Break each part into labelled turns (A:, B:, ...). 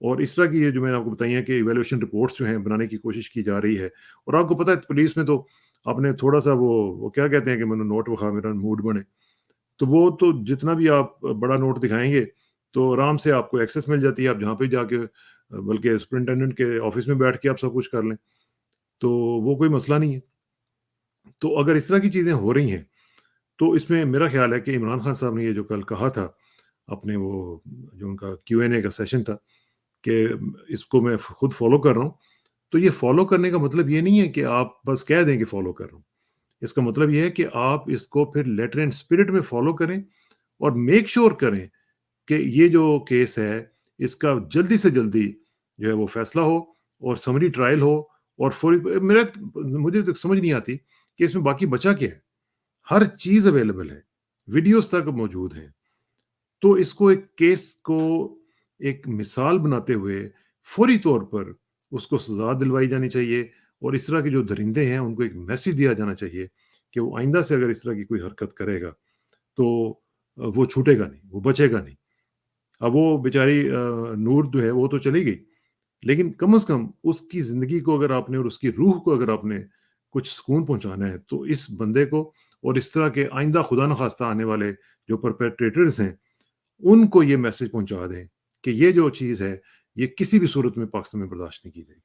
A: اور اس طرح کی یہ جو میں نے آپ کو بتائی ہیں کہ ایویلویشن رپورٹس جو ہیں بنانے کی کوشش کی جا رہی ہے. اور آپ کو پتہ ہے پولیس میں تو آپ نے تھوڑا سا وہ کیا کہتے ہیں کہ میں نوٹ وکھا میرا موڈ بنے، تو وہ تو جتنا بھی آپ بڑا نوٹ دکھائیں گے تو آرام سے آپ کو ایکسیس مل جاتی ہے، آپ جہاں پہ جا کے بلکہ سپرنٹینڈنٹ کے آفس میں بیٹھ کے آپ سب کچھ کر لیں، تو وہ کوئی مسئلہ نہیں ہے. تو اگر اس طرح کی چیزیں ہو رہی ہیں تو اس میں میرا خیال ہے کہ عمران خان صاحب نے یہ جو کل کہا تھا اپنے وہ جو ان کا کیو این اے کا سیشن تھا کہ اس کو میں خود فالو کر رہا ہوں، تو یہ فالو کرنے کا مطلب یہ نہیں ہے کہ آپ بس کہہ دیں کہ فالو کر رہا ہوں. اس کا مطلب یہ ہے کہ آپ اس کو پھر لیٹر اینڈ اسپرٹ میں فالو کریں اور میک شور کریں کہ یہ جو کیس ہے اس کا جلدی سے جلدی جو ہے وہ فیصلہ ہو اور سمری ٹرائل ہو. اور مجھے تو سمجھ نہیں آتی کہ اس میں باقی بچا کیا ہے. ہر چیز اویلیبل ہے، ویڈیوز تک موجود ہیں. تو اس کو ایک کیس کو ایک مثال بناتے ہوئے فوری طور پر اس کو سزا دلوائی جانی چاہیے. اور اس طرح کے جو درندے ہیں ان کو ایک میسج دیا جانا چاہیے کہ وہ آئندہ سے اگر اس طرح کی کوئی حرکت کرے گا تو وہ چھوٹے گا نہیں، وہ بچے گا نہیں. اب وہ بیچاری نور جو ہے وہ تو چلی گئی، لیکن کم از کم اس کی زندگی کو اگر آپ نے اور اس کی روح کو اگر آپ نے کچھ سکون پہنچانا ہے تو اس بندے کو اور اس طرح کے آئندہ خدا نخواستہ آنے والے جو پرپیٹریٹرز ہیں ان کو یہ میسج پہنچا دیں کہ یہ جو چیز ہے یہ کسی بھی صورت میں پاکستان میں برداشت نہیں کی جائے گی.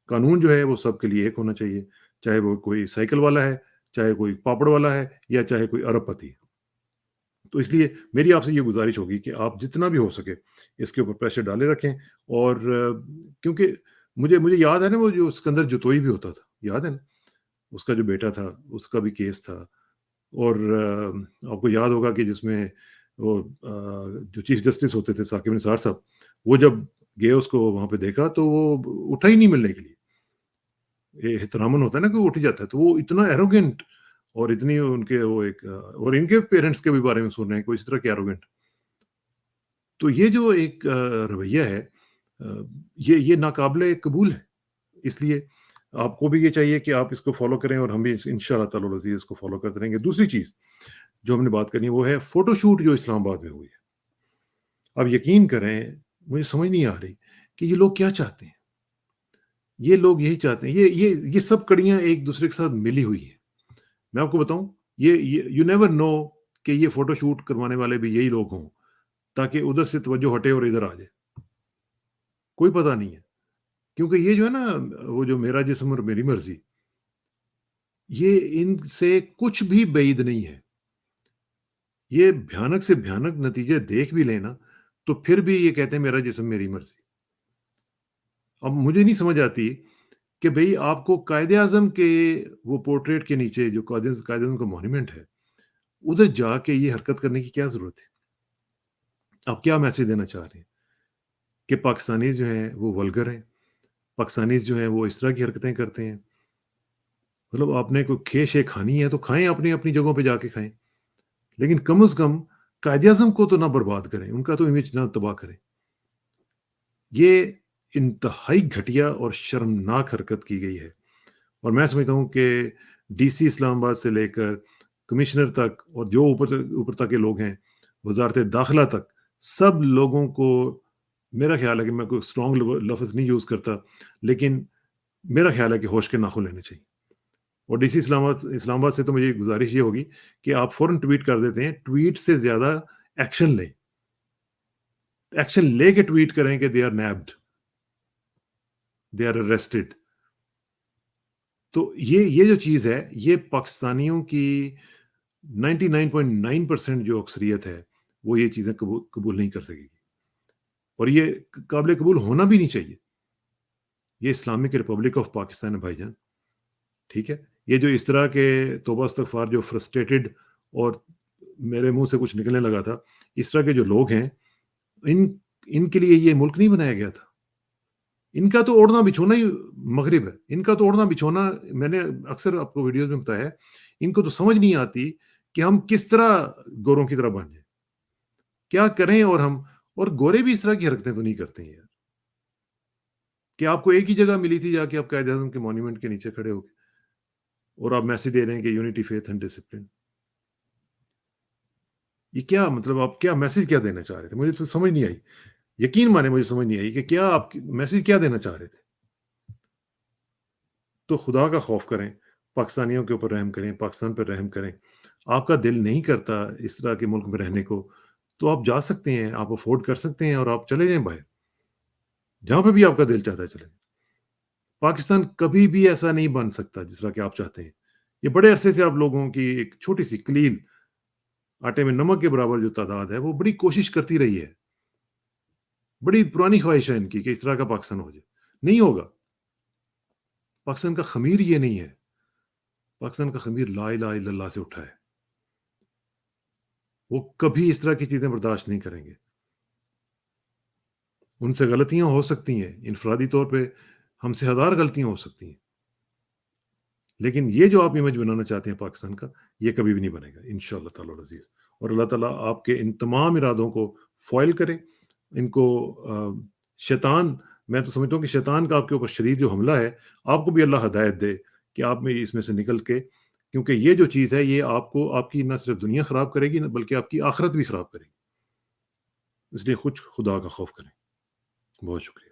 A: قانون جو ہے وہ سب کے لیے ایک ہونا چاہیے، چاہے وہ کوئی سائیکل والا ہے، چاہے کوئی پاپڑ والا ہے، یا چاہے کوئی ارب پتی. تو اس لیے میری آپ سے یہ گزارش ہوگی کہ آپ جتنا بھی ہو سکے اس کے اوپر پریشر ڈالے رکھیں. اور کیونکہ مجھے یاد ہے نا وہ جو اسکندر جتوئی بھی ہوتا تھا، یاد ہے نا اس کا جو بیٹا تھا اس کا بھی کیس تھا. اور آپ کو یاد ہوگا کہ جس میں وہ جو چیف جسٹس ہوتے تھے ثاقب نثار صاحب، وہ جب گئے اس کو وہاں پہ دیکھا تو وہ اٹھا ہی نہیں ملنے کے لیے. یہ احترامن ہوتا ہے نا کہ وہ اٹھ جاتا ہے، تو وہ اتنا ایروگینٹ اور اتنی ان کے وہ ایک اور ان کے پیرنٹس کے بھی بارے میں سن رہے ہیں کوئی اس طرح کے ایروگینٹ. تو یہ جو ایک رویہ ہے یہ ناقابل قبول ہے. اس لیے آپ کو بھی یہ چاہیے کہ آپ اس کو فالو کریں اور ہم بھی انشاءاللہ تعالی العزیز اس کو فالو کرتے رہیں گے. دوسری چیز جو ہم نے بات کرنی ہے وہ ہے فوٹو شوٹ جو اسلام آباد میں ہوئی ہے. اب یقین کریں مجھے سمجھ نہیں آ رہی کہ یہ لوگ کیا چاہتے ہیں. یہ لوگ یہی چاہتے ہیں، یہ سب کڑیاں ایک دوسرے کے ساتھ ملی ہوئی ہیں. میں آپ کو بتاؤں یہ یو نیور نو کہ یہ فوٹو شوٹ کروانے والے بھی یہی لوگ ہوں تاکہ ادھر سے توجہ ہٹے اور ادھر آ جائے. کوئی پتہ نہیں ہے، کیونکہ یہ جو ہے نا وہ جو میرا جسم اور میری مرضی، یہ ان سے کچھ بھی بعید نہیں ہے. یہ بھیانک سے بھیانک نتیجے دیکھ بھی لینا تو پھر بھی یہ کہتے ہیں میرا جسم میری مرضی. اب مجھے نہیں سمجھ آتی کہ بھئی آپ کو قائد اعظم کے وہ پورٹریٹ کے نیچے جو قائد اعظم کا مونومنٹ ہے ادھر جا کے یہ حرکت کرنے کی کیا ضرورت ہے. آپ کیا میسج دینا چاہ رہے ہیں کہ پاکستانیز جو ہیں وہ ولگر ہیں، پاکستانیز جو ہیں وہ اس طرح کی حرکتیں کرتے ہیں. مطلب آپ نے کوئی کھے شے کھانی ہے تو کھائیں، اپنی اپنی جگہوں پہ جا کے کھائیں، لیکن کم از کم قائد اعظم کو تو نہ برباد کریں، ان کا تو امیج نہ تباہ کریں. یہ انتہائی گھٹیا اور شرمناک حرکت کی گئی ہے. اور میں سمجھتا ہوں کہ ڈی سی اسلام آباد سے لے کر کمشنر تک اور جو اوپر تک کے لوگ ہیں، وزارت داخلہ تک، سب لوگوں کو میرا خیال ہے کہ میں کوئی اسٹرانگ لفظ نہیں یوز کرتا، لیکن میرا خیال ہے کہ ہوش کے ناخن لینے چاہیے. اور ڈی سی اسلام آباد سے تو مجھے گزارش یہ ہوگی کہ آپ فوراً ٹویٹ کر دیتے ہیں، ٹویٹ سے زیادہ ایکشن لیں. ایکشن لے کے ٹویٹ کریں کہ they are nabbed, they are arrested. تو یہ جو چیز ہے یہ پاکستانیوں کی 99.9% جو اکثریت ہے وہ یہ چیزیں قبول نہیں کر سکے گی، اور یہ قابل قبول ہونا بھی نہیں چاہیے. یہ اسلامک ریپبلک آف پاکستان ہے بھائی جان، ٹھیک ہے. یہ جو اس طرح کے توبہ استغفار جو فرسٹریٹڈ اور میرے منہ سے کچھ نکلنے لگا تھا، اس طرح کے جو لوگ ہیں ان کے لیے یہ ملک نہیں بنایا گیا تھا. ان کا تو اوڑھنا بچھونا ہی مغرب ہے. ان کا تو اوڑھنا بچھونا، میں نے اکثر آپ کو ویڈیوز میں بتایا ہے، ان کو تو سمجھ نہیں آتی کہ ہم کس طرح گوروں کی طرح بن جائیں، کیا کریں. اور گورے بھی اس طرح کی حرکتیں تو نہیں کرتے ہیں یار، کہ آپ کو ایک ہی جگہ ملی تھی جا کے آپ قائد اعظم کے مونومنٹ کے نیچے کھڑے ہو کے اور آپ میسج دے رہے ہیں کہ یونٹی، فیتھ اینڈ ڈسپلن. یہ کیا مطلب، آپ کیا میسج کیا دینا چاہ رہے تھے؟ مجھے تو سمجھ نہیں آئی. یقین مانے مجھے سمجھ نہیں آئی کہ کیا آپ میسج کیا دینا چاہ رہے تھے. تو خدا کا خوف کریں، پاکستانیوں کے اوپر رحم کریں، پاکستان پر رحم کریں. آپ کا دل نہیں کرتا اس طرح کے ملک میں رہنے کو، تو آپ جا سکتے ہیں، آپ افورڈ کر سکتے ہیں اور آپ چلے جائیں باہر، جہاں پہ بھی آپ کا دل چاہتا ہے چلے جائیں. پاکستان کبھی بھی ایسا نہیں بن سکتا جس طرح کہ آپ چاہتے ہیں. یہ بڑے عرصے سے آپ لوگوں کی ایک چھوٹی سی قلیل آٹے میں نمک کے برابر جو تعداد ہے وہ بڑی کوشش کرتی رہی ہے، بڑی پرانی خواہش ہے ان کی کہ اس طرح کا پاکستان ہو جائے. نہیں ہوگا. پاکستان کا خمیر یہ نہیں ہے. پاکستان کا خمیر لا الہ الا اللہ سے اٹھا ہے. وہ کبھی اس طرح کی چیزیں برداشت نہیں کریں گے. ان سے غلطیاں ہو سکتی ہیں، انفرادی طور پہ ہم سے ہزار غلطیاں ہو سکتی ہیں، لیکن یہ جو آپ امیج بنانا چاہتے ہیں پاکستان کا، یہ کبھی بھی نہیں بنے گا انشاءاللہ تعالی العزیز. اور اللہ تعالیٰ آپ کے ان تمام ارادوں کو فوائل کرے. ان کو شیطان، میں تو سمجھتا ہوں کہ شیطان کا آپ کے اوپر شدید جو حملہ ہے، آپ کو بھی اللہ ہدایت دے کہ آپ میں اس میں سے نکل کے، کیونکہ یہ جو چیز ہے یہ آپ کو، آپ کی نہ صرف دنیا خراب کرے گی بلکہ آپ کی آخرت بھی خراب کرے گی. اس لیے کچھ خدا کا خوف کریں. بہت شکریہ.